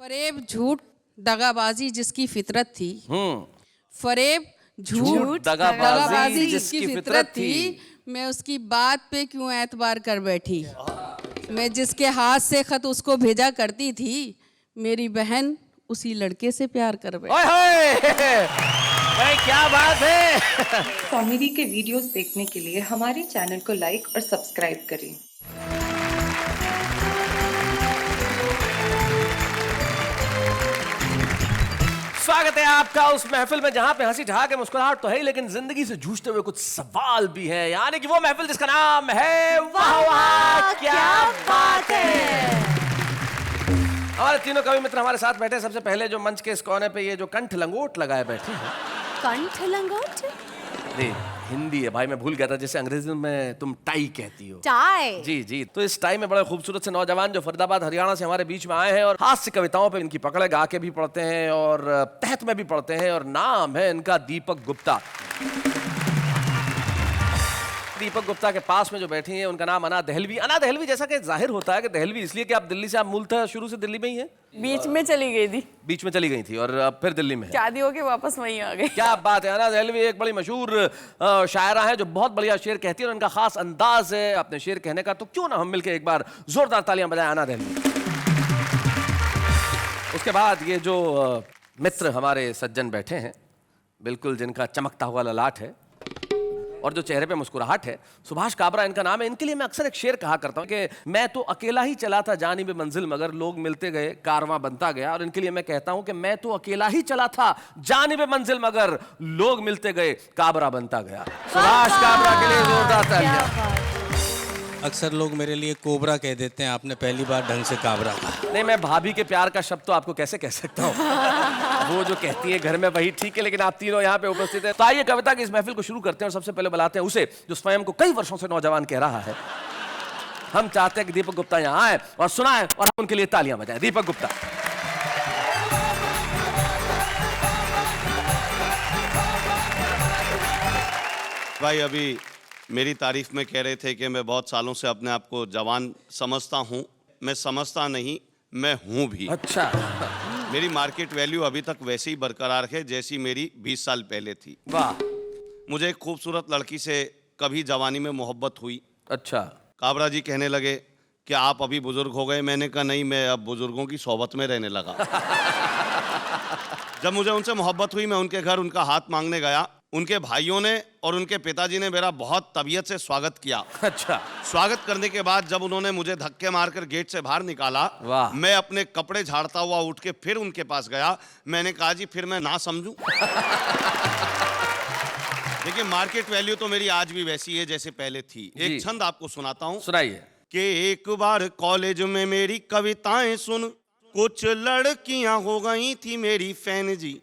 फरेब झूठ दगाबाजी जिसकी फितरत थी। फरेब झूठ दगाबाजी जिसकी फितरत थी, मैं उसकी बात पे क्यों एतबार कर बैठी। मैं जिसके हाथ से खत उसको भेजा करती थी, मेरी बहन उसी लड़के से प्यार कर बैठी। भाई क्या बात है। कॉमेडी के वीडियोस देखने के लिए हमारे चैनल को लाइक और सब्सक्राइब करें। स्वागत है आपका उस महफिल में जहां पे हंसी ठहाके मुस्कुराहट तो है ही, लेकिन जिंदगी से जूझते हुए कुछ सवाल भी हैं। यानी कि वो महफिल जिसका नाम है वाह वाह क्या बात है। हमारे तीनों कवि मित्र हमारे साथ बैठे। सबसे पहले जो मंच के इस कोने पे ये जो कंठ लंगोट लगाए बैठे हैं। कंठ लंगोट? नहीं, हिंदी है भाई, मैं भूल गया था। जैसे अंग्रेजी में तुम टाई कहती हो। टाई? जी जी। तो इस टाई में बड़े खूबसूरत से नौजवान जो फरीदाबाद हरियाणा से हमारे बीच में आए हैं और हास्य कविताओं पे इनकी पकड़ है, गा के भी पढ़ते हैं और तहत में भी पढ़ते हैं। और नाम है इनका दीपक गुप्ता। दीपक गुप्ता के पास में जो बैठी हैं उनका नाम अना दहलवी। अना दहलवी, जैसा कि जाहिर होता है कि दहलवी इसलिए कि आप दिल्ली से, आप मूलतः शुरू से दिल्ली में ही हैं? बीच में चली गई थी। बीच में चली गई थी और अब फिर दिल्ली में है। शादी होके वापस वहीं आ गई। क्या बात है। अना दहलवी एक बड़ी मशहूर शायरा है जो बहुत बढ़िया शेर कहती है और उनका खास अंदाज है अपने शेर कहने का। तो क्यों ना हम मिलकर एक बार जोरदार तालियां बजाएं अना दहलवी। उसके बाद ये जो मित्र हमारे सज्जन बैठे हैं, बिल्कुल जिनका चमकता हुआ ललाट है और जो चेहरे पे मुस्कुराहट है, सुभाष काबरा इनका नाम है। इनके लिए मैं अक्सर एक शेर कहा करता हूं कि मैं तो अकेला ही चला था जानिब मंजिल मगर लोग मिलते गए कारवां बनता गया। और इनके लिए मैं कहता हूं कि मैं तो अकेला ही चला था जानिब मंजिल मगर लोग मिलते गए काबरा बनता गया। सुभाष काबरा के लिए जोरदार तालियां। अक्सर लोग मेरे लिए कोबरा कह देते हैं, आपने पहली बार ढंग से काबरा कहा। नहीं, मैं भाभी के प्यार का शब्द तो आपको कैसे कह सकता हूँ। वो जो कहती है घर में वही ठीक है, लेकिन आप तीनों यहाँ पे उपस्थित हैं। तो आइए कविता की इस महफिल को शुरू करते हैं और सबसे पहले बुलाते हैं उसे जो स्वयं को कई वर्षों से नौजवान कह रहा है। हम चाहते हैं कि दीपक गुप्ता यहाँ आए और सुनाए और हम उनके लिए तालियां बजाएं। दीपक गुप्ता। भाई अभी मेरी तारीफ में कह रहे थे कि मैं बहुत सालों से अपने आप को जवान समझता हूँ। मैं समझता नहीं, मैं हूँ भी। अच्छा। मेरी मार्केट वैल्यू अभी तक वैसे ही बरकरार है जैसी मेरी 20 साल पहले थी। वाह। मुझे एक खूबसूरत लड़की से कभी जवानी में मोहब्बत हुई। अच्छा। काबरा जी कहने लगे कि आप अभी बुजुर्ग हो गए। मैंने कहा नहीं, मैं अब बुजुर्गों की सोहबत में रहने लगा। जब मुझे उनसे मोहब्बत हुई, मैं उनके घर उनका हाथ मांगने गया। उनके भाइयों ने और उनके पिताजी ने मेरा बहुत तबीयत से स्वागत किया। अच्छा। स्वागत करने के बाद जब उन्होंने मुझे धक्के मारकर गेट से बाहर निकाला, वाह। मैं अपने कपड़े झाड़ता हुआ उठ के फिर उनके पास गया। मैंने कहा जी फिर मैं ना समझूं। देखिए, मार्केट वैल्यू तो मेरी आज भी वैसी है जैसे पहले थी। एक छंद आपको सुनाता हूं। सुनाइए। कि एक बार कॉलेज में मेरी कविताएं सुन कुछ लड़कियां हो गई थी मेरी फैन जी।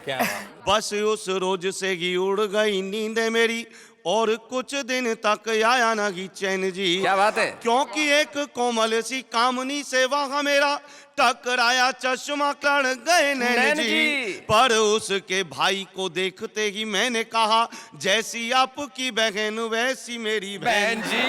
क्या बस उस रोज से ही उड़ गई नींद मेरी और कुछ दिन तक आया ना ही चैन जी। क्या बात है। क्योंकि एक कोमल सी कामनी से वहां मेरा टकराया चश्मा कर गए नैन जी। पर उसके भाई को देखते ही मैंने कहा जैसी आपकी बहन वैसी मेरी बहन जी।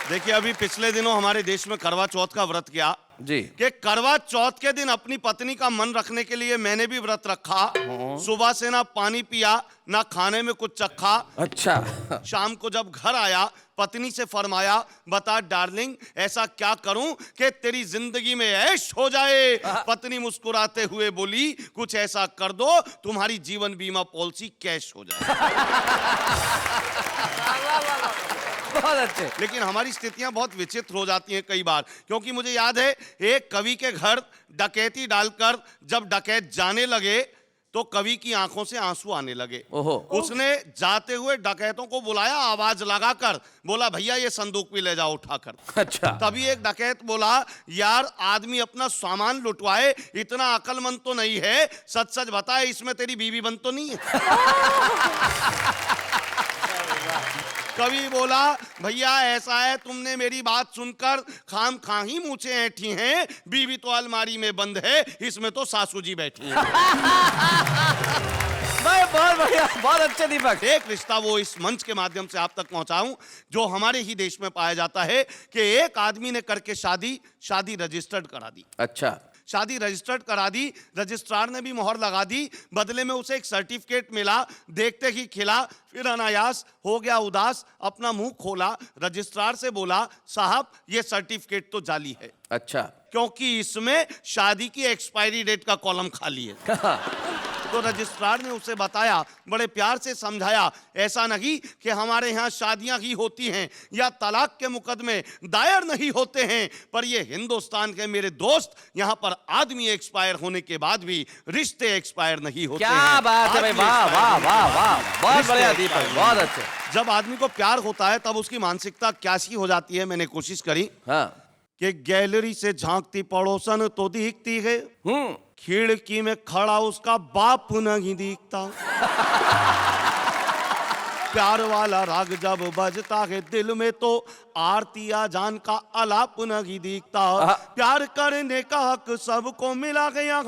देखिए, अभी पिछले दिनों हमारे देश में करवा चौथ का व्रत किया जी। कि करवा चौथ के दिन अपनी पत्नी का मन रखने के लिए मैंने भी व्रत रखा। सुबह से ना पानी पिया, ना खाने में कुछ चखा। अच्छा। शाम को जब घर आया, पत्नी से फरमाया बता डार्लिंग ऐसा क्या करूं कि तेरी जिंदगी में ऐश हो जाए। पत्नी मुस्कुराते हुए बोली कुछ ऐसा कर दो तुम्हारी जीवन बीमा पॉलिसी कैश हो जाए। बहुत अच्छे। लेकिन हमारी स्थितियां बहुत विचित्र हो जाती हैं कई बार, क्योंकि मुझे याद है एक कवि के घर डकैती डालकर जब डकैत जाने लगे तो कवि की आंखों से आंसू आने लगे। उसने जाते हुए डकैतों को बुलाया, आवाज लगाकर बोला भैया ये संदूक भी ले जाओ उठाकर। अच्छा। तभी एक डकैत बोला यार आदमी अपना सामान लुटवाए इतना अकलमंद तो नहीं है, सच सच बताए इसमें तेरी बीवी बंद तो नहीं है। कवि बोला भैया ऐसा है तुमने मेरी बात सुनकर खाम खा ही मूछें ऐठी हैं, बीवी तो अलमारी में बंद है, इसमें तो सासू जी बैठी हैं। भाई बहुत बढ़िया, बहुत अच्छे दीपक। एक रिश्ता वो इस मंच के माध्यम से आप तक पहुंचाऊं जो हमारे ही देश में पाया जाता है कि एक आदमी ने करके शादी रजिस्टर्ड करा दी। अच्छा, शादी रजिस्टर्ड करा दी, रजिस्ट्रार ने भी मोहर लगा दी, बदले में उसे एक सर्टिफिकेट मिला, देखते ही खिला, फिर अनायास हो गया उदास, अपना मुंह खोला, रजिस्ट्रार से बोला साहब ये सर्टिफिकेट तो जाली है। अच्छा, क्योंकि इसमें शादी की एक्सपायरी डेट का कॉलम खाली है। तो रजिस्ट्रार ने उसे बताया, बड़े प्यार से समझाया, ऐसा नहीं कि हमारे यहाँ शादियां ही होती हैं या तलाक के मुकदमे दायर नहीं होते हैं, पर ये हिंदुस्तान के मेरे दोस्त, यहाँ पर आदमी एक्सपायर होने के बाद भी रिश्ते एक्सपायर नहीं होते हैं। क्या बात है भाई, वाह वाह वाह वाह, बहुत बढ़िया दीपक, बहुत अच्छे। जब आदमी को प्यार होता है तब उसकी मानसिकता कैसी हो जाती है, मैंने कोशिश करी हाँ, कि गैलरी से झांकती पड़ोसन तो दिखती है, खिड़की में खड़ा उसका बाप नहीं दिखता। प्यार वाला राग जब बजता है दिल में तो आरती आजान का आलाप नहीं दिखता। प्यार करने का हक सबको मिला गया,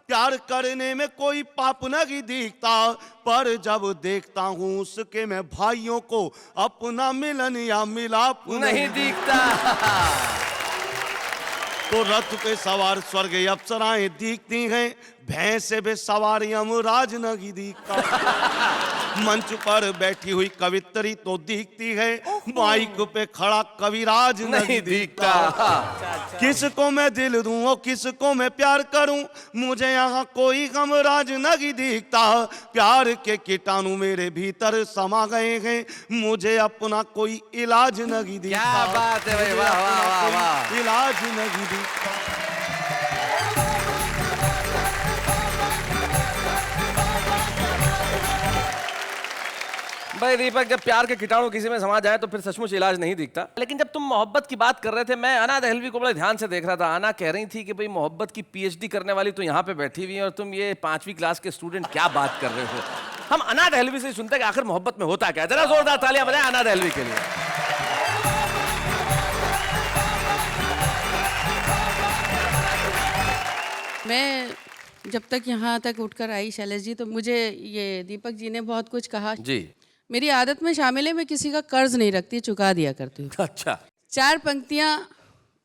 प्यार करने में कोई पाप नहीं दिखता, पर जब देखता हूँ उसके मैं भाइयों को अपना मिलन या मिलाप नहीं दिखता। तो रथ पे सवार स्वर्ग अप्सराएं दिखती हैं, भैंसे पे सवार यमराज नहीं दिखता। मंच पर बैठी हुई कवित्री तो दिखती है, माइक पे खड़ा कविराज नहीं दिखता। किसको मैं दिल दूं और किसको मैं प्यार करूं, मुझे यहाँ कोई गमराज नहीं दिखता। प्यार के कीटाणु मेरे भीतर समा गए हैं, मुझे अपना कोई इलाज नहीं दिखता। क्या बात है भाई, वाह वाह वाह वाह, इलाज नहीं दिखता। भाई दीपक, जब प्यार के कीटाणु किसी में समा जाए तो फिर सचमुच इलाज नहीं दिखता। लेकिन जब तुम मोहब्बत की बात कर रहे थे, मैं अना दहलवी को बड़े ध्यान से देख रहा था। अना कह रही थी कि भाई मोहब्बत की पीएचडी करने वाली तो यहाँ पे बैठी हुई है और तुम ये 5वीं क्लास के स्टूडेंट क्या बात कर रहे हो। हम अना दहलवी से सुनते कि आखिर मोहब्बत में होता क्या। जरा जोरदार तालियां बजाएं अना दहलवी के लिए। मैं जब तक यहाँ तक उठकर आई शैलेश जी, तो मुझे ये दीपक जी ने बहुत कुछ कहा जी। मेरी आदत में शामिल है, मैं किसी का कर्ज नहीं रखती, चुका दिया करती हूँ। अच्छा, 4 पंक्तियाँ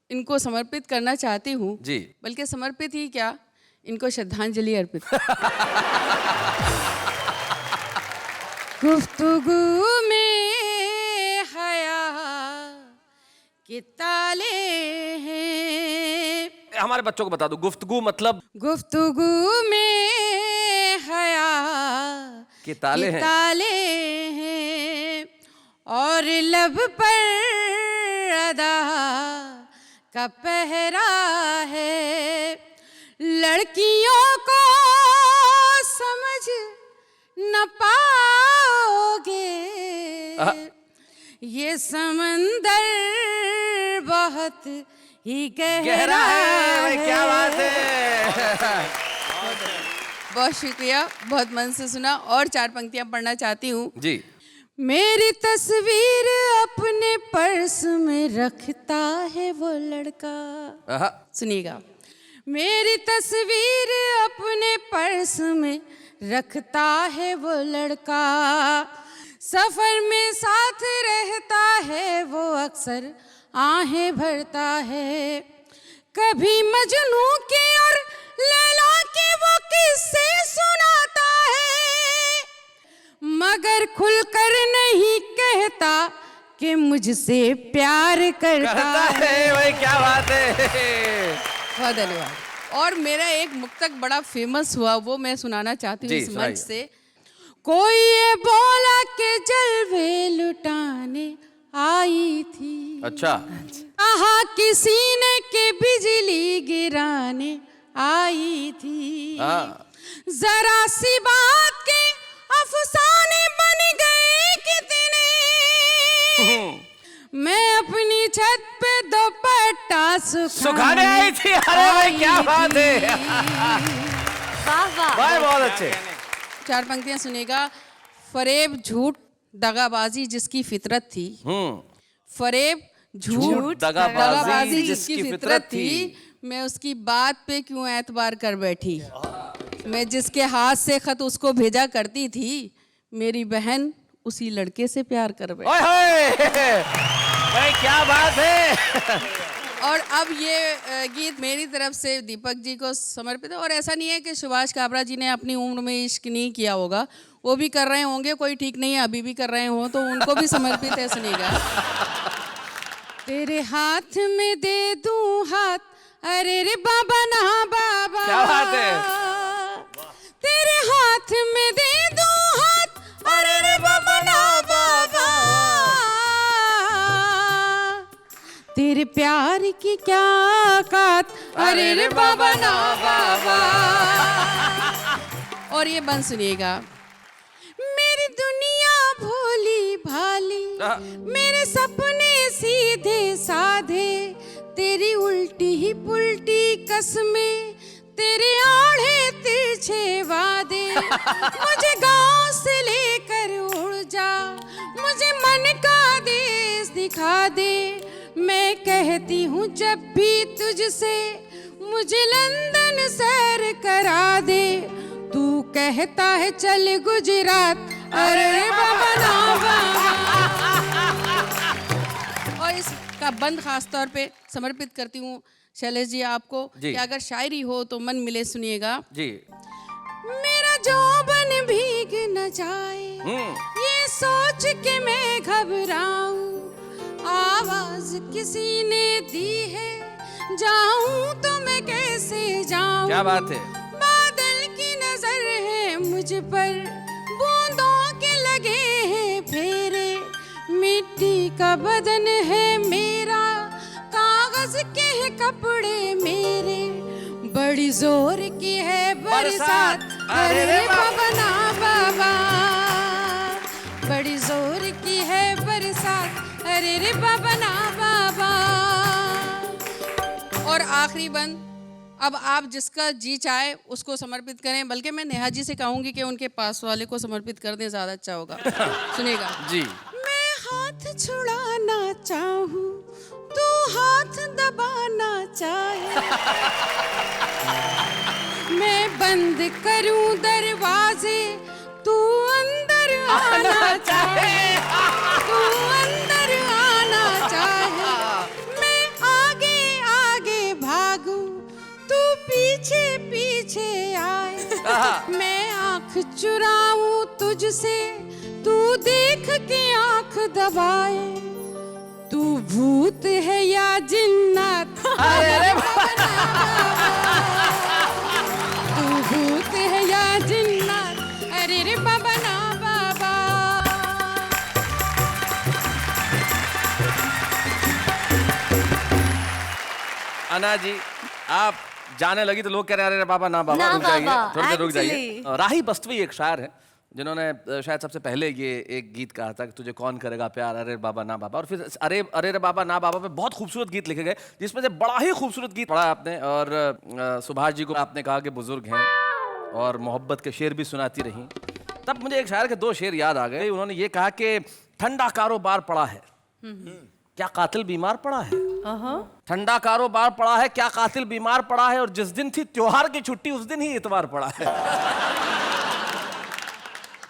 इनको समर्पित करना चाहती हूँ जी। बल्कि समर्पित ही क्या, इनको श्रद्धांजलि अर्पित। गुफ्तगू में हया के ताले हैं। हमारे बच्चों को बता दो, गुफ्तगू मतलब? गुफ्तगू में हया के ताले हैं, और लब पर अदा का पहरा है। लड़कियों को समझ न पाओगे, ये समंदर बहुत ही गहरा है। क्या बात है। बहुत शुक्रिया, बहुत मन से सुना। और 4 पंक्तियां पढ़ना चाहती हूँ जी। मेरी तस्वीर अपने पर्स में रखता है वो लड़का। सुनिएगा, मेरी तस्वीर अपने पर्स में रखता है वो लड़का, सफर में साथ रहता है वो अक्सर आहें भरता है। कभी मजनू के और लैला के वो किस्से सुनाता है, मगर खुलकर नहीं कहता कि मुझसे प्यार करता है। भाई क्या बात है। बहुत धन्यवाद। और मेरा एक मुक्तक बड़ा फेमस हुआ, वो मैं सुनाना चाहती हूँ इस मंच से। कोई ये बोला के जलवे लुटाने आई थी। अच्छा। कहा किसी ने के बिजली गिराने आई थी। जरा सी बात के अफसाने बन गए कितने, मैं अपनी छत पे दुपट्टा सुखाने आई थी। अरे भाई क्या बात है। वाह वाह, भाई बहुत अच्छे। 4 पंक्तियां सुनेगा। फरेब झूठ दगाबाजी जिसकी फितरत थी, फरेब झूठ दगाबाजी जिसकी फितरत थी, मैं उसकी बात पे क्यों एतबार कर बैठी। मैं जिसके हाथ से खत उसको भेजा करती थी, मेरी बहन उसी लड़के से प्यार कर बैठी। ओए होए! भाई क्या बात है। और अब ये गीत मेरी तरफ से दीपक जी को समर्पित है। और ऐसा नहीं है कि सुभाष काबरा जी ने अपनी उम्र में इश्क नहीं किया होगा, वो भी कर रहे होंगे, कोई ठीक नहीं है अभी भी कर रहे हो, तो उनको भी समर्पित है सुनिएगा। तेरे हाथ में दे दूं हाथ, अरे रे बाबा ना बाबा, क्या बात है। तेरे हाथ में दे दूं हाथ, अरे रे बाबा ना बाबा, तेरे प्यार की क्या औकात, अरे रे बाबा ना बाबा। और ये बंद सुनिएगा। मेरी दुनिया भोली भाली, मेरे सपने सीधे साधे, तेरी उल्टी ही पुल्टी कसमें, तेरे आड़े तिरछे वादे। मुझे गांव से लेकर उड़ जा, मुझे मन का देश दिखा दे। मैं कहती हूँ जब भी तुझसे, मुझे लंदन सैर करा दे। तू कहता है चल गुजरात, अरे बाबा ना बाबा। और इसका बंद खास तौर पे समर्पित करती हूँ शैलेश जी आपको, कि अगर शायरी हो तो मन मिले सुनिएगा जी। मेरा जौबन भीग न जाए, ये सोच के मैं घबराऊं। आवाज किसी ने दी है, जाऊं तो मैं कैसे जाऊं। क्या बात है। बादल की नजर है मुझ पर, बूंदों के लगे हैं फेरे। मिट्टी का बदन है मेरा, कागज के हैं कपड़े मेरे। बड़ी जोर की है बरसात, अरे रे बाबा ना बाबा। बड़ी जोर की है बरसात, अरे रे बाबा ना बाबा। और आखिरी बंद, अब आप जिसका जी चाहे उसको समर्पित करें, बल्कि मैं नेहा जी से कहूंगी कि उनके पास वाले को समर्पित कर दें, ज्यादा अच्छा होगा। सुनिएगा जी। मैं हाथ छुड़ाना चाहूं, तू हाथ दबाना चाहे। मैं बंद करूं दरवाजे, तू अंदर आना चाहे। तू अंदर आना चाहे। मैं आगे आगे भागूं, तू पीछे पीछे आए। मैं आँख चुराऊं तुझसे, तू देख के आँख दबाए। तू भूत है या जिन्नात, अरे तू भूत है या जिन्नात, अरे रे बाबा ना बाबा। अना जी, आप जाने लगी तो लोग कह रहे हैं अरे बाबा ना बाबा, ना रुक जाइए, बाबा, थोड़ी देर रुक जाइए। actually। राही बस्तवी एक शायर है जिन्होंने शायद सबसे पहले ये एक गीत कहा था कि तुझे कौन करेगा प्यार, अरे बाबा ना बाबा। और फिर अरे अरे रे बाबा ना बाबा पे बहुत खूबसूरत गीत लिखे गए, जिसमें से बड़ा ही खूबसूरत गीत पढ़ा आपने। और सुभाष जी को आपने कहा कि बुजुर्ग हैं और मोहब्बत के शेर भी सुनाती रहीं। तब मुझे एक शायर के दो शेर याद आ गए। उन्होंने ये कहा कि ठंडा कारोबार पड़ा है, क्या कातिल बीमार पड़ा है। ठंडा कारोबार पड़ा है, क्या कातिल बीमार पड़ा है। और जिस दिन थी त्योहार की छुट्टी, उस दिन ही इतवार पड़ा है।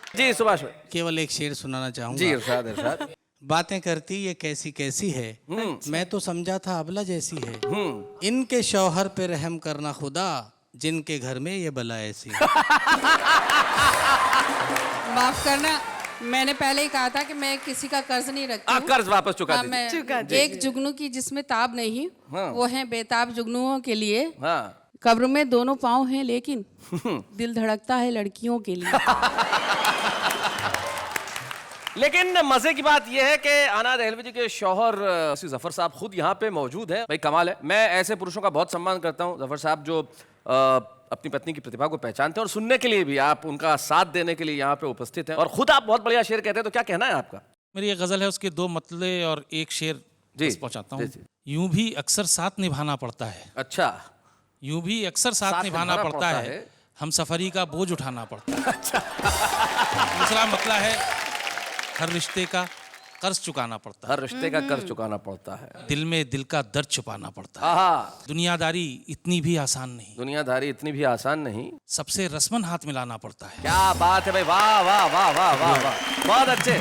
जी सुभाष भाई। केवल एक शेर सुनाना चाहूंगा। जी इरशाद इरशाद। बातें करती ये कैसी कैसी है, मैं तो समझा था अबला जैसी है। इनके शौहर पे रहम करना खुदा, जिनके घर में ये बला ऐसी है। माफ करना, मैंने पहले ही कहा था कि मैं किसी का कर्ज नहीं रखती हूँ। कर्ज वापस चुका दीजिए। एक जुगनू की जिसमें ताब नहीं, वो है बेताब जुगनुओं के लिए। हाँ। कब्र में दोनों पाँव हैं लेकिन दिल धड़कता है लड़कियों के लिए। लेकिन मजे की बात यह है कि आना दहलवी जी के शौहर जफर साहब खुद यहाँ पे मौजूद हैं। भाई कमाल है। मैं ऐसे पुरुषों का बहुत सम्मान करता हूँ जफर साहब, जो अपनी पत्नी की प्रतिभा को पहचानते हैं और सुनने के लिए भी, आप उनका साथ देने के लिए यहाँ पे उपस्थित हैं। और खुद आप बहुत बढ़िया शेर कहते हैं, तो क्या कहना है आपका। मेरी एक गजल है, उसके दो मतले और एक शेर पहुंचाता हूँ। यूं भी अक्सर साथ निभाना पड़ता है। अच्छा। यूं भी अक्सर साथ निभाना पड़ता है, हम सफरी का बोझ उठाना पड़ता है। अच्छा। दूसरा मतला है, हर रिश्ते का कर्ज चुकाना पड़ता है, हर रिश्ते का कर्ज चुकाना पड़ता है। दिल में दिल का दर्द छुपाना पड़ता है। आहा, दुनियादारी इतनी भी आसान नहीं, दुनियादारी इतनी भी आसान नहीं। सबसे रस्मन हाथ मिलाना पड़ता है। क्या बात है भाई, वाह वाह वाह वाह वाह वाह, बहुत अच्छे,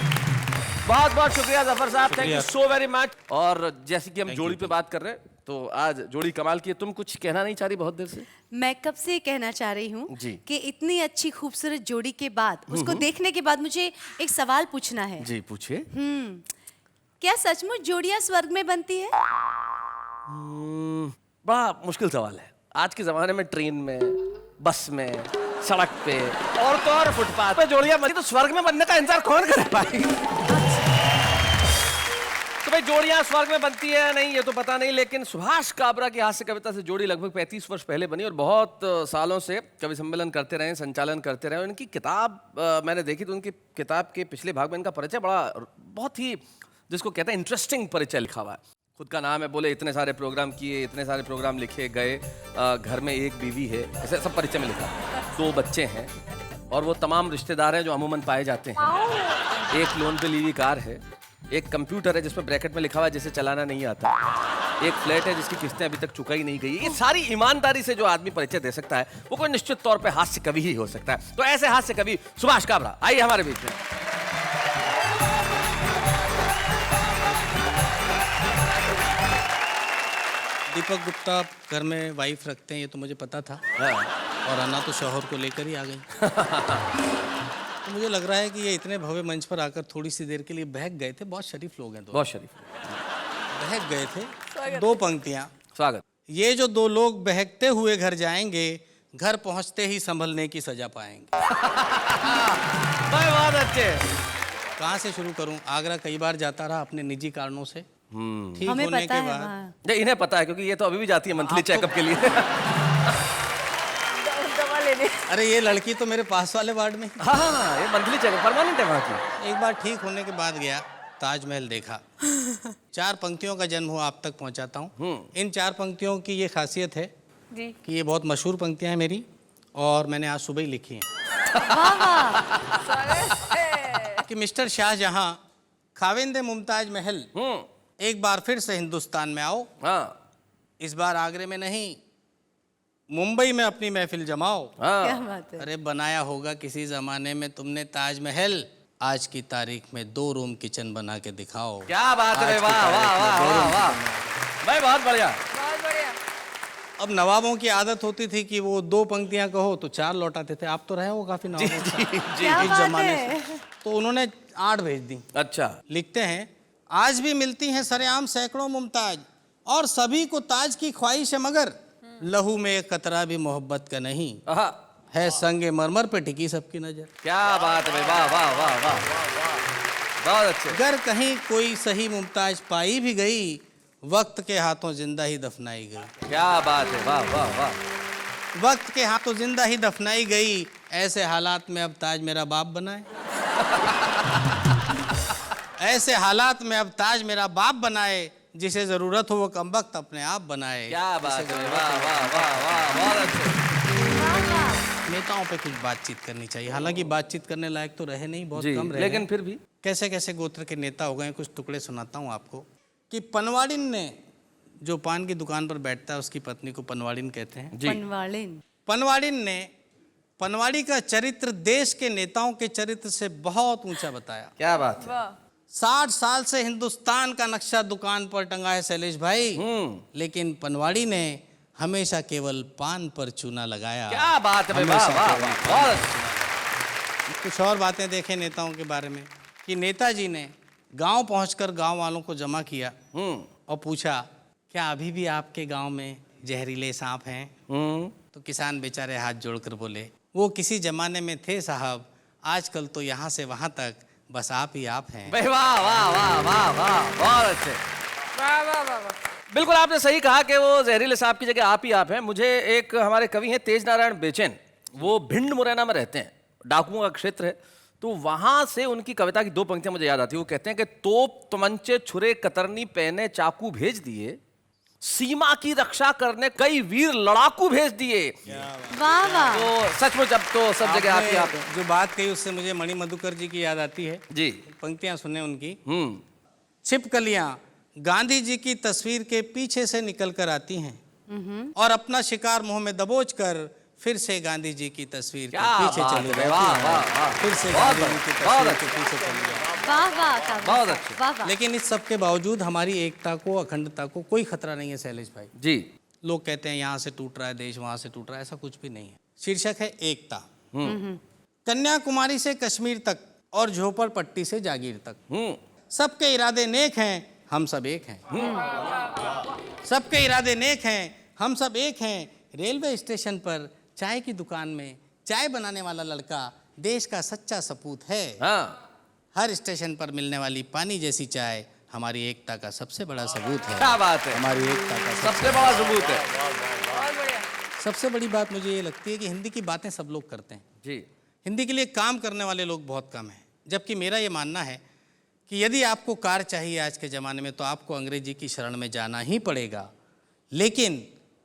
बहुत बहुत शुक्रिया जफर साहब, thank you so very much. और जैसे कि हम जोड़ी पे बात कर रहे हैं, तो आज जोड़ी कमाल की है। तुम कुछ कहना नहीं चाह रही बहुत देर से? मैं कब से कहना चाह रही हूँ जी। कि इतनी अच्छी खूबसूरत जोड़ी के बाद, उसको देखने के बाद मुझे एक सवाल पूछना है। जी पूछिए। क्या सचमुच जोड़ियां स्वर्ग में बनती है? बड़ा मुश्किल सवाल है। आज के जमाने में ट्रेन में, बस में, सड़क पे और तो और फुटपाथ पे जोड़ियां बनती, तो स्वर्ग में बनने का इंतजार कौन करे भाई? तो भाई जोड़ियां स्वर्ग में बनती है नहीं ये तो पता नहीं, लेकिन सुभाष काबरा की हास्य कविता से जोड़ी लगभग 35 वर्ष पहले बनी और बहुत सालों से कवि सम्मेलन करते रहे, संचालन करते रहे। उनकी किताब मैंने देखी तो उनकी किताब के पिछले भाग में इनका परिचय बड़ा, बहुत ही जिसको कहते हैं इंटरेस्टिंग परिचय लिखा हुआ है। खुद का नाम है, बोले इतने सारे प्रोग्राम किए, इतने सारे प्रोग्राम लिखे गए, घर में एक बीवी है, ऐसे सब परिचय में लिखा। 2 बच्चे हैं और वो तमाम रिश्तेदार हैं जो अमूमन पाए जाते हैं। एक लोन पे ली हुई कार है, एक कंप्यूटर है जिसमें ब्रैकेट में लिखा हुआ है जिसे चलाना नहीं आता, एक फ्लैट है जिसकी किस्तें अभी तक चुकाई नहीं गई। ये सारी ईमानदारी से जो आदमी परिचय दे सकता है वो कोई निश्चित तौर पे हास्य कवि ही हो सकता है। तो ऐसे हास्य कवि सुभाष काबरा आइए हमारे बीच में। दीपक गुप्ता घर में वाइफ रखते हैं, ये तो मुझे पता था। हाँ। और अन्ना तो शौहर को लेकर ही आ गई। तो मुझे लग रहा है कि ये इतने भव्य मंच पर आकर थोड़ी सी देर के लिए बहक गए थे। बहुत शरीफ लोग हैं दो, बहुत शरीफ, बहक गए थे। 2 पंक्तियां। स्वागत। ये जो 2 लोग बहकते हुए घर जाएंगे, घर पहुंचते ही संभलने की सजा पाएंगे। बहुत अच्छे। कहाँ से शुरू करूं? आगरा कई बार जाता रहा अपने निजी कारणों से। ठीक हमें होने पता के है बाद वहाँ। नहीं, इन्हें पता है क्योंकि ये तो अभी भी जाती है मंथली चेकअप के लिए। अरे ये लड़की तो मेरे पास वाले वार्ड में। हाँ, ये मंथली चेकअप परमानेंट है वहाँ की। एक बार ठीक होने के बाद गया, ताजमहल देखा। 4 पंक्तियों का जन्म हुआ, आप तक पहुंचाता हूँ। इन 4 पंक्तियों की ये खासियत है जी। कि ये बहुत मशहूर पंक्तियां हैं मेरी, और मैंने आज सुबह ही लिखी हैं। कि मिस्टर शाहजहां, खाविंदे मुमताज महल, एक बार फिर से हिंदुस्तान में आओ। हाँ, इस बार आगरे में नहीं, मुंबई में अपनी महफिल जमाओ। क्या बात है। अरे बनाया होगा किसी जमाने में तुमने ताजमहल, आज की तारीख में 2 रूम किचन बना के दिखाओ। क्या बात है, आज की वाह वाह तारीख में वाह 2 वाह रूम वाह किचन। भाई, बहुत बढ़िया। अब नवाबों की आदत होती थी कि वो 2 पंक्तियां कहो तो 4 लौटाते थे। आप तो रहे हो काफी नवाबों के साथ क्या इस बात जमाने है। से, तो उन्होंने 8 भेज दी। अच्छा, लिखते हैं, आज भी मिलती हैं सरेआम सैकड़ों मुमताज, और सभी को ताज की ख्वाहिश है, मगर लहू में एक कतरा भी मोहब्बत का नहीं आहा, है, संगे मरमर पे टिकी सबकी नजर। क्या बात है भाई, वाह वाह वाह वाह, बहुत अच्छे। अगर कहीं कोई सही मुमताज पाई भी गई, वक्त के हाथों जिंदा ही दफनाई गई। क्या बात है, वाह वाह वाह। वक्त के हाथों जिंदा ही दफनाई गई, ऐसे हालात में अब ताज मेरा बाप बनाए। ऐसे हालात में अब ताज मेरा बाप बनाए, जिसे जरूरत हो वो कमबख्त अपने आप बनाए। क्या बात है, वाह वाह वाह वाह, बहुत अच्छे। नेताओं पे कुछ बातचीत करनी चाहिए। हालांकि बातचीत करने लायक तो रहे नहीं, बहुत जी, कम रहे लेकिन हैं। फिर भी कैसे कैसे गोत्र के नेता हो गए, कुछ टुकड़े सुनाता हूँ आपको। कि पनवाड़िन ने, जो पान की दुकान पर बैठता है उसकी पत्नी को पनवाड़िन कहते हैं। जी, पनवाड़िन। पनवाड़िन ने पनवाड़ी का चरित्र देश के नेताओं के चरित्र से बहुत ऊंचा बताया। क्या बात है। 60 साल से हिंदुस्तान का नक्शा दुकान पर टंगा है शैलेश भाई, लेकिन पनवाड़ी ने हमेशा केवल पान पर चूना लगाया। क्या बात है भाई, वाह हमेशा वाह केवल वाह, बहुत अच्छे। कुछ और बातें देखें नेताओं के बारे में। कि नेताजी ने गांव पहुंचकर गांव वालों को जमा किया और पूछा, क्या अभी भी आपके गांव में जहरीले सांप हैं? तो किसान बेचारे हाथ जोड़कर बोले, वो किसी जमाने में थे साहब, आजकल तो यहाँ से वहाँ तक बस आप ही आप हैं। भाई वाह वाह वाह वाह वाह, बहुत अच्छे। वाह वाह वाह वाह। बिल्कुल आपने सही कहा कि वो जहरीले सांप की जगह आप ही आप हैं। मुझे एक हमारे कवि हैं तेज नारायण बेचैन, वो भिंड मुरैना में रहते हैं, डाकुओं का क्षेत्र है, तो वहां से उनकी कविता की 2 पंक्तियां मुझे याद आती है। वो कहते हैं कि तोप तमंचे छुरे कतरनी पहने चाकू भेज दिए, सीमा की रक्षा करने कई वीर लड़ाकू भेज दिए। वाह वाह। तो सचमुच अब तो सब जगह आप ही आप हैं। जो बात कही उससे मुझे मणि मधुकर जी की याद आती है। जी, पंक्तियां सुने उनकी। छिपकलियां गांधी जी की तस्वीर के पीछे से निकल कर आती हैं और अपना शिकार मुंह में दबोच कर फिर से गांधी जी की तस्वीर के क्या पीछे बात चली है, जाती वाह, हैं। वाह, वाह। फिर से बहुत गांधी जी की बहुत तस्वीर के पीछे चली जाती हैं। वाह वाह काव्या बहुत साहब, अच्छे। वाह वाह। लेकिन इस सब के बावजूद हमारी एकता को, अखंडता को कोई खतरा नहीं है शैलेश भाई। जी। लोग कहते हैं यहाँ से टूट रहा है देश, वहां से टूट रहा है, ऐसा कुछ भी नहीं है। शीर्षक है एकता। कन्याकुमारी से कश्मीर तक और झोपड़पट्टी से जागीर तक, सबके इरादे नेक हैं, हम सब एक हैं। सबके इरादे नेक हैं, हम सब एक हैं। रेलवे स्टेशन पर चाय की दुकान में चाय बनाने वाला लड़का देश का सच्चा सपूत है। हाँ, हर स्टेशन पर मिलने वाली पानी जैसी चाय हमारी एकता का सबसे बड़ा सबूत है। क्या बात है, हमारी एकता का सबसे बड़ा सबूत है। सबसे बड़ी बात मुझे ये लगती है कि हिंदी की बातें सब लोग करते हैं, जी। हिंदी के लिए काम करने वाले लोग बहुत कम हैं। जबकि मेरा ये मानना है कि यदि आपको कार चाहिए आज के ज़माने में तो आपको अंग्रेजी की शरण में जाना ही पड़ेगा, लेकिन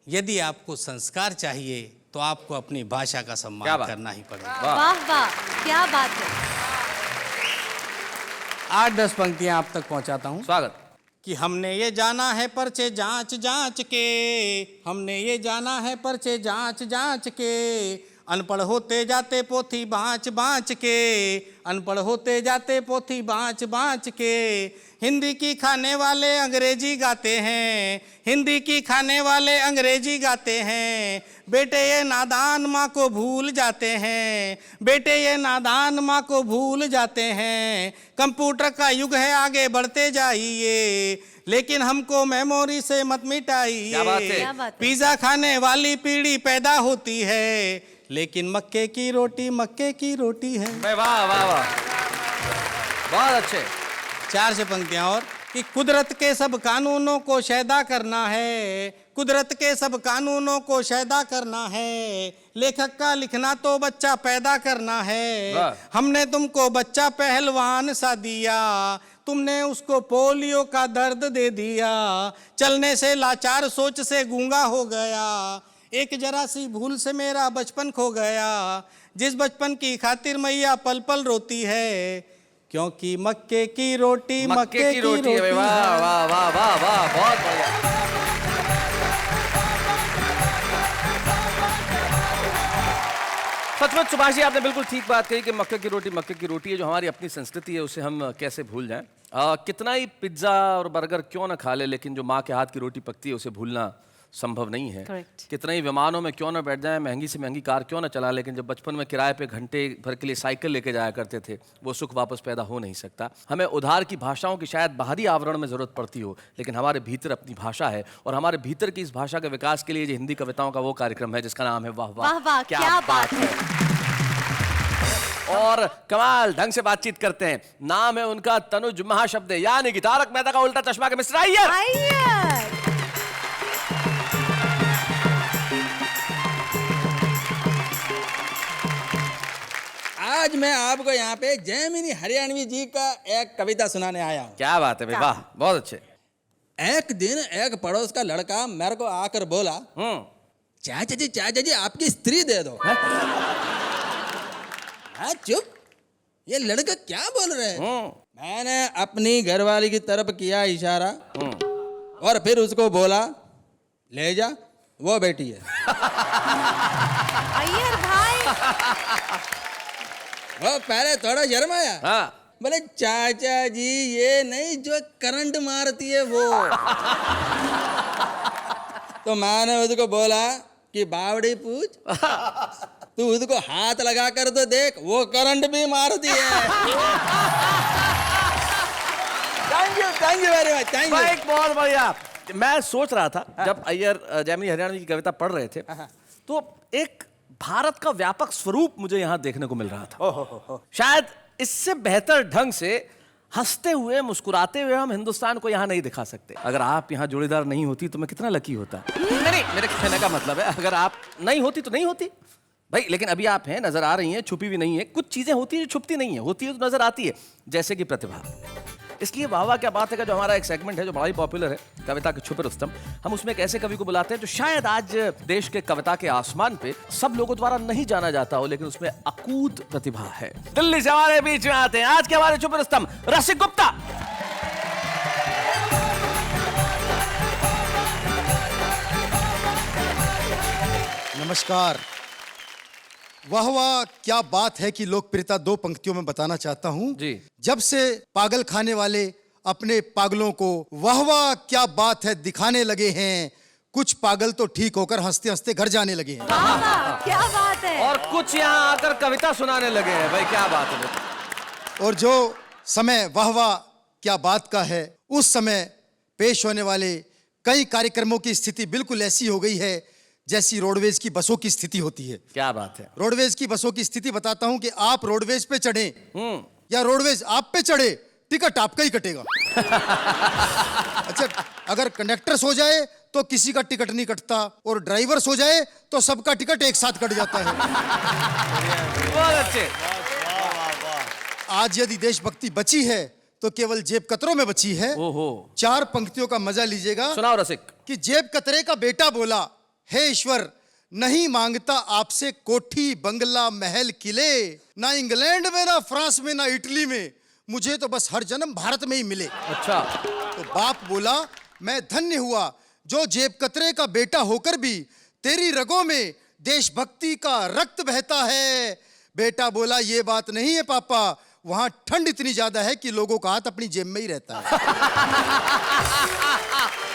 यदि आपको संस्कार चाहिए तो आपको अपनी भाषा का क्या सम्मान बात? करना ही पड़ेगा। वाह वाह, क्या बात है। 8-10 पंक्तियां आप तक पहुंचाता हूं स्वागत। कि हमने ये जाना है पर्चे जांच जांच के, हमने ये जाना है पर्चे जांच जांच के, अनपढ़ होते जाते पोथी बाँच बाँच के, अनपढ़ होते जाते पोथी बाँच बाँच के। हिंदी की खाने वाले अंग्रेजी गाते हैं, हिंदी की खाने वाले अंग्रेजी गाते हैं। बेटे ये नादान माँ को भूल जाते हैं, बेटे ये नादान माँ को भूल जाते हैं। कंप्यूटर का युग है आगे बढ़ते जाइए, लेकिन हमको मेमोरी से मत मिटाइए। क्या बात है? क्या बात है? पिज़्ज़ा खाने वाली पीढ़ी पैदा होती है, लेकिन मक्के की रोटी है। वाह वाह वाह, बहुत अच्छे। 4 से पंक्तियां और कि कुदरत के सब कानूनों को शैदा करना है, कुदरत के सब कानूनों को शैदा करना है। लेखक का लिखना तो बच्चा पैदा करना है। वाह। हमने तुमको बच्चा पहलवान सा दिया, तुमने उसको पोलियो का दर्द दे दिया। चलने से लाचार, सोच से गूंगा हो गया, एक जरा सी भूल से मेरा बचपन खो गया। जिस बचपन की खातिर मैया पल पल रोती है, क्योंकि मक्के की रोटी मक्के की रोटी है। वाह वाह वाह वाह वाह, बहुत बढ़िया। सचमुच सुभाष जी, आपने बिल्कुल ठीक बात कही कि मक्के की रोटी है। जो हमारी अपनी संस्कृति है उसे हम कैसे भूल जाएं। कितना ही पिज्ज़ा और बर्गर क्यों ना खा ले, लेकिन जो माँ के हाथ की रोटी पकती है उसे भूलना संभव नहीं है। Correct. कितना ही विमानों में क्यों ना बैठ जाए, महंगी से महंगी कार क्यों ना चला, लेकिन जब बचपन में किराए पे घंटे भर के लिए साइकिल लेके जाया करते थे, वो सुख वापस पैदा हो नहीं सकता। हमें उधार की भाषाओं की शायद बाहरी आवरण में ज़रूरत पड़ती हो, लेकिन हमारे भीतर अपनी भाषा है, और हमारे भीतर की इस भाषा के विकास के लिए जो हिंदी कविताओं का वो कार्यक्रम है जिसका नाम है वाह वाह वाह, क्या बात है। और कमाल ढंग से बातचीत करते हैं। नाम है उनका तनुज महाशब्द, यानी कि तारक मेहता का उल्टा चश्मा के मिस्टर अय्यर। अय्यर। आज मैं आपको यहाँ पे जैमिनी हरियाणवी जी का एक कविता सुनाने आया हूँ। क्या बात है भाई, वाह, बहुत अच्छे। एक दिन एक पड़ोस का लड़का मेरे को आकर बोला, चाचा जी आपकी स्त्री दे दो। हाँ चुप, ये लड़का क्या बोल रहे हैं? मैंने अपनी घरवाली की तरफ किया इशारा और फिर उसको बोला, ले जा, वो बेटी है। अय्यर भाई, वो पहले थोड़ा शर्माया, हाँ। बोले चाचा जी ये नहीं जो करंट मारती है वो। तो मैंने उसको बोला कि बावड़ी पूछ, तू उसको हाथ लगा कर तो देख, वो करंट भी मारती है। Thank you very much, thank you. बहुत बढ़िया। मैं सोच रहा था जब अय्यर जैमिनी हरियाणवी की कविता पढ़ रहे थे, तो एक भारत का व्यापक स्वरूप मुझे यहाँ देखने को मिल रहा था। शायद इससे बेहतर ढंग से हंसते हुए मुस्कुराते हुए हम हिंदुस्तान को यहाँ नहीं दिखा सकते। अगर आप यहाँ जोड़ीदार नहीं होती तो मैं कितना लकी होता। नहीं, मेरे कहने का मतलब है अगर आप नहीं होती तो नहीं होती भाई, लेकिन अभी आप हैं, नजर आ रही हैं, छुपी भी नहीं है। कुछ चीजें होती है जो छुपती नहीं है, होती है तो नजर आती है, जैसे कि प्रतिभा। इसलिए वाह वाह क्या बात है का जो हमारा एक सेगमेंट है जो बड़ा ही पॉपुलर है, कविता के छुपे रुस्तम, हम उसमें एक ऐसे कवि को बुलाते हैं जो शायद आज देश के कविता के आसमान पे सब लोगों द्वारा नहीं जाना जाता हो, लेकिन उसमें अकूत प्रतिभा है। दिल्ली से हमारे बीच में आते हैं आज के हमारे छुपे रुस्तम, रसिक गुप्ता। नमस्कार। वाह वाह, क्या बात है कि लोकप्रियता 2 पंक्तियों में बताना चाहता हूं। जी। जब से पागल खाने वाले अपने पागलों को वाह वाह क्या बात है दिखाने लगे हैं, कुछ पागल तो ठीक होकर हंसते हंसते घर जाने लगे हैं। वाह वाह, क्या बात है। और कुछ यहाँ आकर कविता सुनाने लगे हैं। भाई क्या बात है। और जो समय वाह वाह क्या बात का है, उस समय पेश होने वाले कई कार्यक्रमों की स्थिति बिल्कुल ऐसी हो गई है जैसी रोडवेज की बसों की स्थिति होती है। क्या बात है। रोडवेज की बसों की स्थिति बताता हूं कि आप रोडवेज पे चढ़े या रोडवेज आप पे चढ़े, टिकट आपका ही कटेगा। अच्छा, अगर कंडक्टर सो जाए तो किसी का टिकट नहीं कटता, और ड्राइवर सो जाए तो सबका टिकट एक साथ कट जाता है। बहुत अच्छे। आज यदि देशभक्ति बची है तो केवल जेब कतरों में बची है। ओहो। 4 पंक्तियों का मजा लीजिएगा। सुनाओ रसिक। कि जेब कतरे का बेटा बोला, हे ईश्वर, नहीं मांगता आपसे कोठी बंगला महल किले, ना इंग्लैंड में ना फ्रांस में ना इटली में, मुझे तो बस हर जन्म भारत में ही मिले। अच्छा। तो बाप बोला, मैं धन्य हुआ जो जेब कतरे का बेटा होकर भी तेरी रगों में देशभक्ति का रक्त बहता है। बेटा बोला, ये बात नहीं है पापा, वहां ठंड इतनी ज्यादा है कि लोगों का हाथ अपनी जेब में ही रहता है।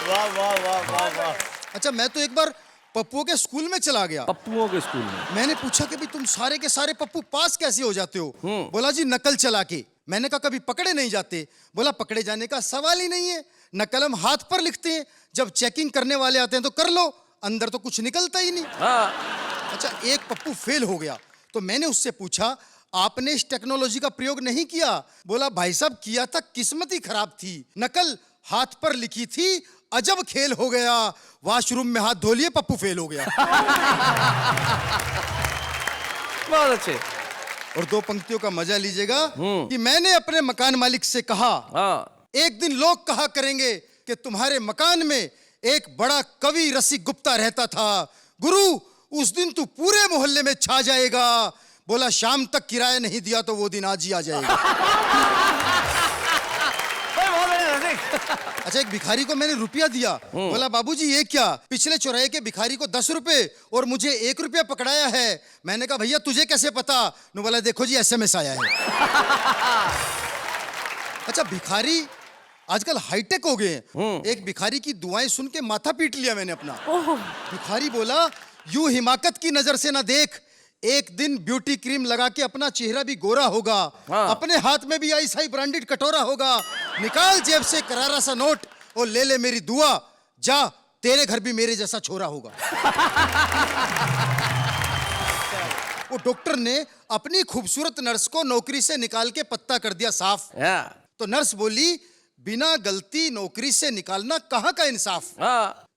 वाह वाह वाह वाह वाह। अच्छा, मैं तो एक बार पप्पुओं के स्कूल में चला गया। पप्पुओं के स्कूल में? मैंने पूछा कि भाई तुम सारे के सारे पप्पू पास कैसे हो जाते हो? बोला जी नकल चला के। मैंने कहा कभी पकड़े नहीं जाते? बोला पकड़े जाने का सवाल ही नहीं है, नकल हम हाथ पर लिखते हैं, जब चेकिंग करने वाले आते हैं तो कर लो, अंदर तो कुछ निकलता ही नहीं। अच्छा, एक पप्पू फेल हो गया तो मैंने उससे पूछा, आपने इस टेक्नोलॉजी का प्रयोग नहीं किया? बोला भाई साहब किया था, किस्मत ही खराब थी, नकल हाथ पर लिखी थी, अजब खेल हो गया, वॉशरूम में हाथ धो लिए, पप्पू फेल हो गया। बहुत अच्छे। और 2 पंक्तियों का मजा लीजिएगा कि मैंने अपने मकान मालिक से कहा, एक दिन लोग कहा करेंगे कि तुम्हारे मकान में एक बड़ा कवि रसिक गुप्ता रहता था, गुरु उस दिन तू पूरे मोहल्ले में छा जाएगा। बोला शाम तक किराया नहीं दिया तो वो दिन आज ही आ जाएगा। अच्छा, एक भिखारी को मैंने रुपया दिया, बोला बाबूजी ये क्या? पिछले चौराहे के भिखारी को 10 रुपए और मुझे 1 रुपया पकड़ाया है। मैंने कहा भैया तुझे कैसे पता? नु बोला देखो जी SMS आया है। अच्छा, भिखारी आजकल हाईटेक हो गए हैं। एक भिखारी की दुआएं सुन के माथा पीट लिया मैंने अपना। भिखारी बोला, यूं हिमाकत की नजर से ना देख, एक दिन ब्यूटी क्रीम लगा के अपना चेहरा भी गोरा होगा, अपने हाथ में भी ऐसा ही ब्रांडेड कटोरा होगा, निकाल जेब से करारा सा नोट और ले ले मेरी दुआ, जा तेरे घर भी मेरे जैसा छोरा होगा। वो डॉक्टर ने अपनी खूबसूरत नर्स को नौकरी से निकाल के पत्ता कर दिया साफ। तो नर्स बोली, बिना गलती नौकरी से निकालना कहाँ का इंसाफ?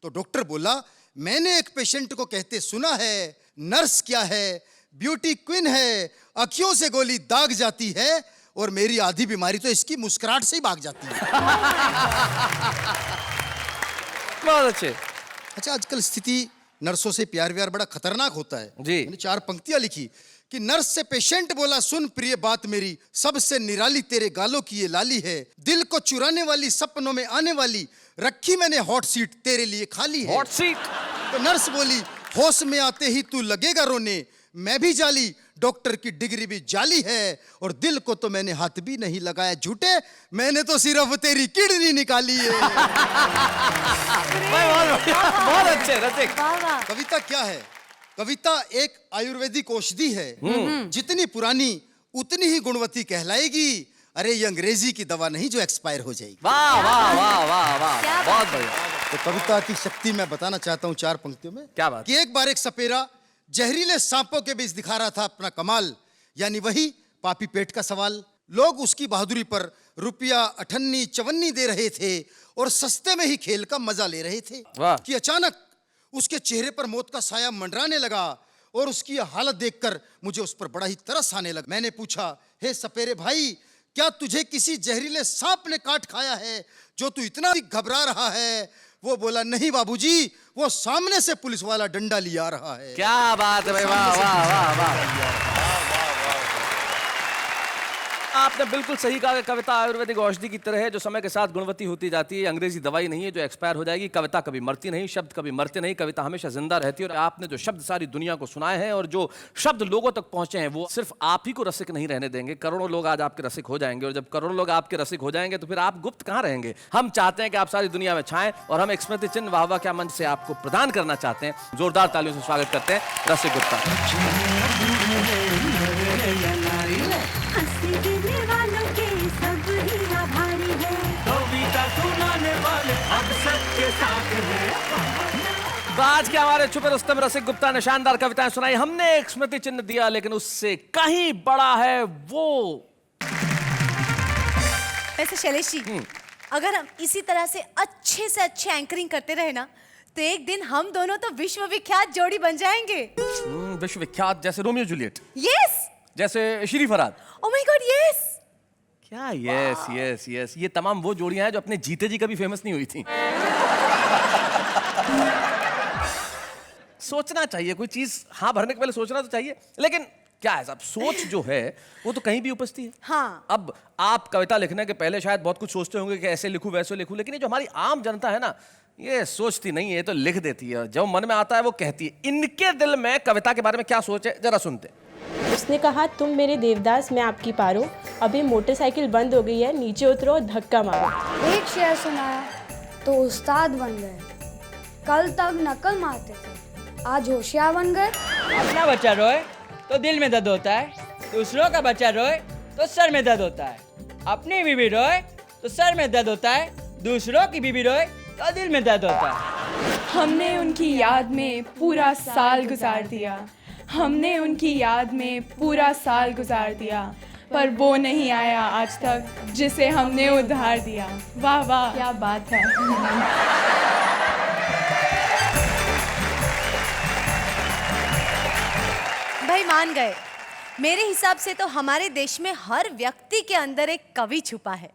तो डॉक्टर बोला, मैंने एक पेशेंट को कहते सुना है, नर्स क्या है, ब्यूटी क्वीन है, अखियों से गोली दाग जाती है, और मेरी आधी बीमारी तो इसकी मुस्कुराहट से ही भाग जाती है। बहुत अच्छे। अच्छा, आजकल स्थिति नर्सों से प्यार व्यार बड़ा खतरनाक होता है जी। मैंने 4 पंक्तियां लिखी कि नर्स से पेशेंट बोला, सुन प्रिय बात मेरी, सबसे निराली तेरे गालों की ये लाली है, दिल को चुराने वाली, सपनों में आने वाली, रखी मैंने हॉट सीट तेरे लिए खाली है। Hot seat? तो नर्स बोली, होश में आते ही तू लगेगा रोने, मैं भी जाली, डॉक्टर की डिग्री भी जाली है, और दिल को तो मैंने हाथ भी नहीं लगाया झूठे, मैंने तो सिर्फ तेरी किडनी निकाली है। बहुत अच्छे रसिक। कविता क्या है? कविता एक आयुर्वेदिक औषधि है, जितनी पुरानी उतनी ही गुणवती कहलाएगी। अरे ये अंग्रेजी की दवा नहीं जो एक्सपायर हो जाएगी। वाह वाह वाह वाह वाह, बहुत बढ़िया। तो कविता की शक्ति मैं बताना चाहता हूँ 4 पंक्तियों में। क्या बात? कि एक बार एक सपेरा जहरीले सांपों के बीच दिखा रहा था अपना कमाल, यानी वही पापी पेट का सवाल। लोग उसकी बहादुरी पर रुपया 58-54 दे रहे थे और सस्ते में ही खेल का मजा ले रहे थे कि अचानक उसके चेहरे पर मौत का साया मंडराने लगा, और उसकी हालत देखकर मुझे उस पर बड़ा ही तरस आने लगा। मैंने पूछा, हे सपेरे भाई, क्या तुझे किसी जहरीले सांप ने काट खाया है जो तू इतना घबरा रहा है? वो बोला, नहीं बाबूजी, वो सामने से पुलिस वाला डंडा लिया रहा है। क्या बात है भाई, वाह वाह वाह वाह। आपने बिल्कुल सही कहा कि कविता आयुर्वेदिक औषधि की तरह है जो समय के साथ गुणवती होती जाती है। अंग्रेजी दवाई नहीं है जो एक्सपायर हो जाएगी। कविता कभी मरती नहीं, शब्द कभी मरते नहीं, कविता हमेशा जिंदा रहती है। और आपने जो शब्द सारी दुनिया को सुनाए हैं और जो शब्द लोगों तक पहुंचे हैं वो सिर्फ आप ही को रसिक नहीं रहने देंगे। करोड़ों लोग आज आपके रसिक हो जाएंगे और जब करोड़ों लोग आपके रसिक हो जाएंगे तो फिर आप गुप्त कहाँ रहेंगे। हम चाहते हैं कि आप सारी दुनिया में छाएं और हम एक स्मृति चिन्ह वाह वाह क्या मंच से आपको प्रदान करना चाहते हैं। जोरदार तालियों से स्वागत करते हैं रसिक गुप्ता। आज के हमारे छुपे रुस्तम रसिक गुप्ता ने शानदार कविताएं सुनाई। हमने एक स्मृति चिन्ह दिया लेकिन उससे कहीं बड़ा है वो। वैसे शैलेश जी, अगर हम इसी तरह से अच्छे एंकरिंग करते रहे ना तो एक दिन हम दोनों तो विश्वविख्यात जोड़ी बन जाएंगे। विश्वविख्यात जैसे रोमियो जूलियट। यस। जैसे Shri Farhad. Oh my God yes. क्या यस यस यस, ये तमाम वो जोड़ियां हैं जो अपने जीते जी कभी फेमस नहीं हुई थी। सोचना चाहिए कोई चीज हाँ भरने के पहले सोचना तो चाहिए, लेकिन क्या है साहब, सोच जो है वो तो कहीं भी उपजती है। हाँ। अब आप कविता लिखने के पहले शायद बहुत कुछ सोचते होंगे कि ऐसे लिखूं वैसे लिखूं, लेकिन ये जो हमारी आम जनता है ना ये सोचती नहीं है, ये तो लिख देती है। जो मन में आता है वो कहती है। इनके दिल में कविता के बारे में क्या सोच है जरा सुनते। उसने कहा तुम मेरे देवदास मैं आपकी पारो, अभी मोटरसाइकिल बंद हो गई है, नीचे उतरो धक्का मारो। एक शेर सुनाया तो उस्ताद बन गए, कल तक नकल मारते थे आज होशियार बन गए। अपना बच्चा रोए तो दिल में दर्द होता है, दूसरों का बच्चा रोए तो सर में दर्द होता है। अपनी बीवी रोए तो सर में दर्द होता है, दूसरों की बीवी रोए तो दिल में दर्द होता है। हमने उनकी याद में पूरा साल गुजार दिया, हमने उनकी याद में पूरा साल गुजार दिया, पर वो नहीं आया आज तक जिसे हमने उधार दिया। वाह वाह क्या बात है। भाई मान गए। मेरे हिसाब से तो हमारे देश में हर व्यक्ति के अंदर एक कवि छुपा है।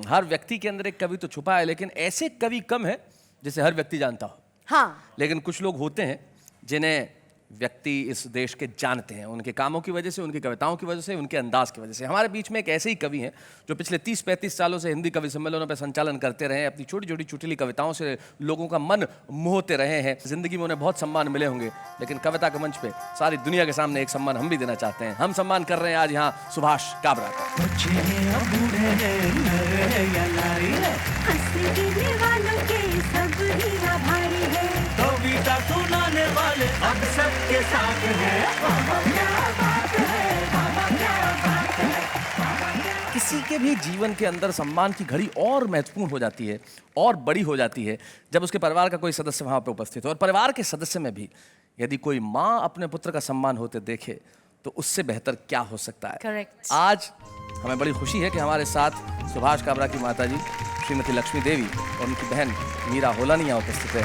हर व्यक्ति के अंदर एक कवि तो छुपा है, लेकिन ऐसे कवि कम है जिसे हर व्यक्ति जानता हो। हाँ। लेकिन कुछ लोग होते हैं जिन्हें व्यक्ति इस देश के जानते हैं, उनके कामों की वजह से, उनकी कविताओं की वजह से, उनके अंदाज की वजह से। हमारे बीच में एक ऐसे ही कवि हैं जो पिछले 30-35 सालों से हिंदी कवि सम्मेलनों पर संचालन करते रहे हैं, अपनी छोटी छोटी चुटली कविताओं से लोगों का मन मोहते रहे हैं। जिंदगी में उन्हें बहुत सम्मान मिले होंगे, लेकिन कविता के मंच पे सारी दुनिया के सामने एक सम्मान हम भी देना चाहते हैं। हम सम्मान कर रहे हैं आज यहाँ सुभाष काबरा का। सुनाने वाले अब सबके साथ हैं। किसी के भी जीवन के अंदर सम्मान की घड़ी और महत्वपूर्ण हो जाती है और बड़ी हो जाती है जब उसके परिवार का कोई सदस्य वहां पर उपस्थित हो। और परिवार के सदस्य में भी यदि कोई माँ अपने पुत्र का सम्मान होते देखे तो उससे बेहतर क्या हो सकता है। करेक्ट। आज हमें बड़ी खुशी है कि हमारे साथ सुभाष काबरा की माताजी श्रीमती लक्ष्मी देवी और उनकी बहन मीरा होलानी उपस्थित है।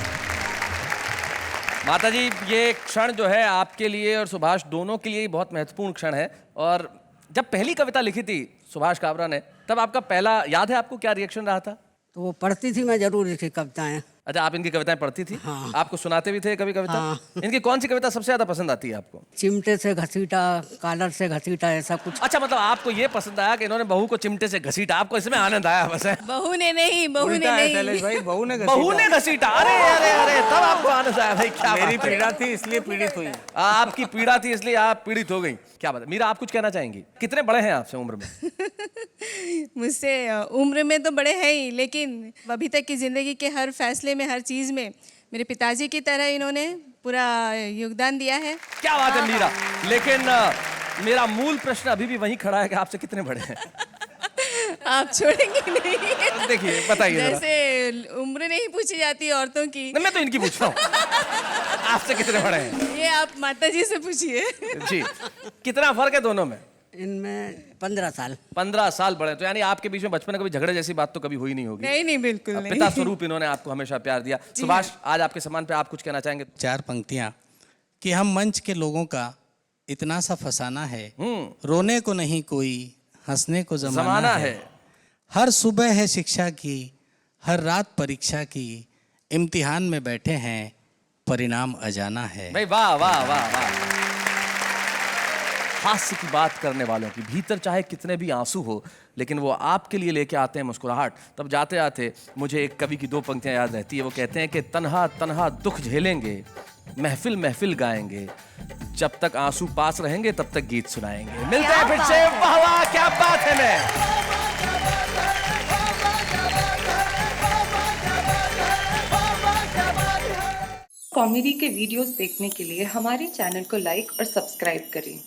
माताजी, ये क्षण जो है आपके लिए और सुभाष दोनों के लिए ही बहुत महत्वपूर्ण क्षण है। और जब पहली कविता लिखी थी सुभाष काबरा ने, तब आपका पहला याद है आपको क्या रिएक्शन रहा था? तो वो पढ़ती थी, मैं जरूर लिखी कविताएं। अच्छा, आप इनकी कविताएं पढ़ती थी? हाँ। आपको सुनाते भी थे कभी कविता? हाँ। इनकी कौन सी कविता सबसे ज्यादा पसंद आती है आपको? चिमटे से घसीटा, कॉलर से घसीटा, ऐसा कुछ। अच्छा, मतलब आपको ये पसंद आया कि इन्होंने बहू को चिमटे से घसीटा, आपको इसमें आनंद आया बस है? बहू ने नहीं, बहू ने नहीं, भाई बहू ने घसीटा। अरे अरे अरे, तब आपको आनंद आया भाई। क्या मेरी पीड़ा थी इसलिए पीड़ित हुई। आपकी पीड़ा थी इसलिए आप पीड़ित हो गई। क्या बात है। मीरा, आप कुछ कहना चाहेंगी? कितने बड़े हैं आपसे उम्र में? मुझसे उम्र में तो बड़े हैं ही, लेकिन अभी तक की जिंदगी के हर फैसले में, हर चीज में मेरे पिताजी की तरह इन्होंने पूरा योगदान दिया है। क्या बात है मीरा। लेकिन मेरा मूल प्रश्न अभी भी वहीं खड़ा है कि आपसे कितने बड़े हैं? आप छोड़ेंगे नहीं? देखिए, बताइए जरा। जैसे उम्र नहीं पूछी जाती औरतों की। मैं तो इनकी पूछ रहा हूँ। आपसे कितने बड़े हैं? ये आप माताजी से पूछिए। जी, कितना फर्क है दोनों में? इनमें 15 साल। 15 साल बड़े। तो यानी आपके बीच में बचपन में कभी झगड़े जैसी बात तो कभी हुई नहीं होगी? नहीं नहीं, बिल्कुल नहीं। पिता स्वरूप इन्होंने आपको हमेशा प्यार दिया। सुभाष, आज आपके सम्मान पे आप कुछ कहना चाहेंगे? 4 पंक्तियां कि हम मंच के लोगों का इतना सा फसाना है, रोने को नहीं कोई, हंसने को जमाना है। हर सुबह है शिक्षा की, हर रात परीक्षा की, इम्तिहान में बैठे हैं, परिणाम अजाना है। भाई वाह वाह वाह वाह। हास्य की बात करने वालों की, भीतर चाहे कितने भी आंसू हो लेकिन वो आपके लिए लेके आते हैं मुस्कुराहट। तब जाते आते मुझे एक कवि की 2 पंक्तियां याद रहती है। वो कहते हैं कि तन्हा तन्हा दुख झेलेंगे, महफिल महफिल गाएंगे, जब तक आंसू पास रहेंगे तब तक गीत सुनाएंगे। मिलते हैं फिर से। वाह वाह, क्या बात है। मैं कॉमेडी के वीडियोस देखने के लिए हमारे चैनल को लाइक और सब्सक्राइब करें।